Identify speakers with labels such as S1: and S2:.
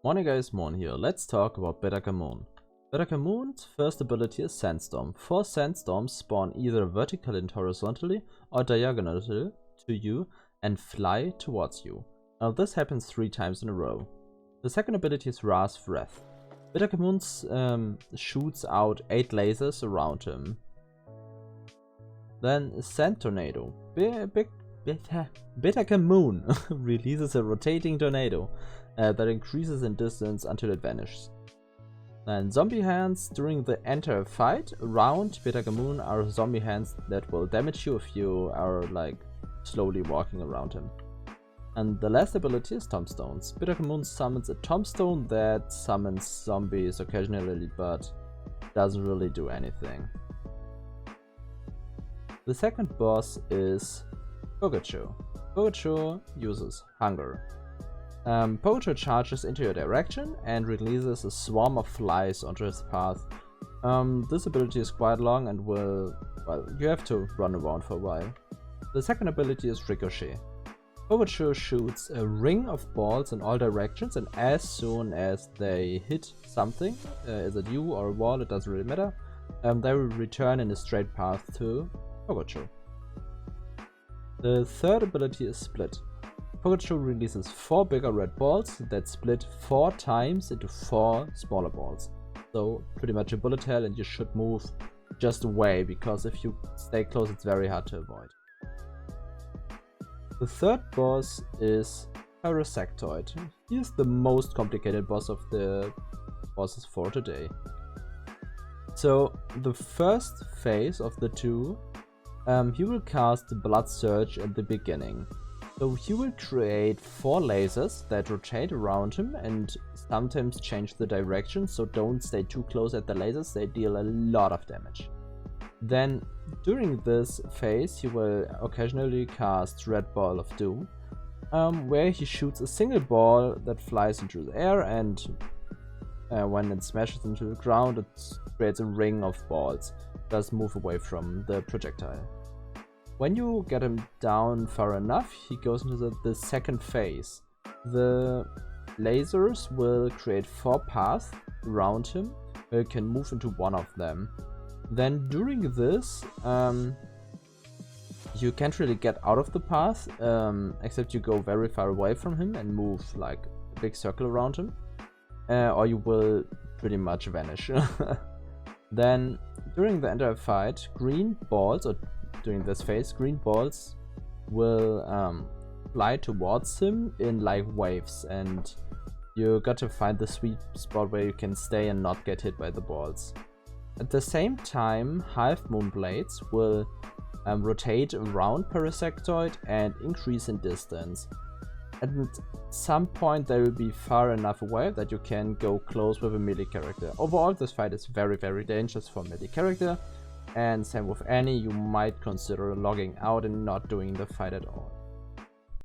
S1: Morning guys, Moorhuhn here. Let's talk about Bethakamun. Betakamun's first ability is Sandstorm. 4 sandstorms spawn either vertically and horizontally or diagonally to you and fly towards you. Now this happens 3 times in a row. The second ability is Ra's Wrath. Betakamun shoots out 8 lasers around him. Then Sand Tornado. Bethakamun releases a rotating tornado that increases in distance until it vanishes. Then zombie hands. During the entire fight around Bethakamun are zombie hands that will damage you if you are like slowly walking around him. And the last ability is Tombstones. Bethakamun summons a tombstone that summons zombies occasionally but doesn't really do anything. The second boss is Pogocho. Pogocho uses Hunger. Pogocho charges into your direction and releases a swarm of flies onto his path. This ability is quite long and you have to run around for a while. The second ability is Ricochet. Pogocho shoots a ring of balls in all directions, and as soon as they hit something, is it you or a wall, it doesn't really matter, they will return in a straight path to Pogocho. The third ability is Split. Pogocho releases 4 bigger red balls that split 4 times into 4 smaller balls. So pretty much a bullet hell, and you should move just away, because if you stay close it's very hard to avoid. The third boss is Parasectoid. He is the most complicated boss of the bosses for today. So the first phase of the two, he will cast Blood Surge at the beginning. So he will create 4 lasers that rotate around him and sometimes change the direction, so don't stay too close at the lasers, they deal a lot of damage. Then during this phase he will occasionally cast Red Ball of Doom, where he shoots a single ball that flies into the air, and when it smashes into the ground it creates a ring of balls. It does move away from the projectile. When you get him down far enough, he goes into the second phase. The lasers will create 4 paths around him, where you can move into one of them. Then during this, you can't really get out of the path, except you go very far away from him and move like a big circle around him, or you will pretty much vanish. Then during the entire fight, green balls, or during this phase, green balls will fly towards him in like waves, and you got to find the sweet spot where you can stay and not get hit by the balls. At the same time, Half Moon Blades will rotate around Parasectoid and increase in distance. At some point they will be far enough away that you can go close with a melee character. Overall, this fight is very dangerous for a melee character, and same with Annie, you might consider logging out and not doing the fight at all.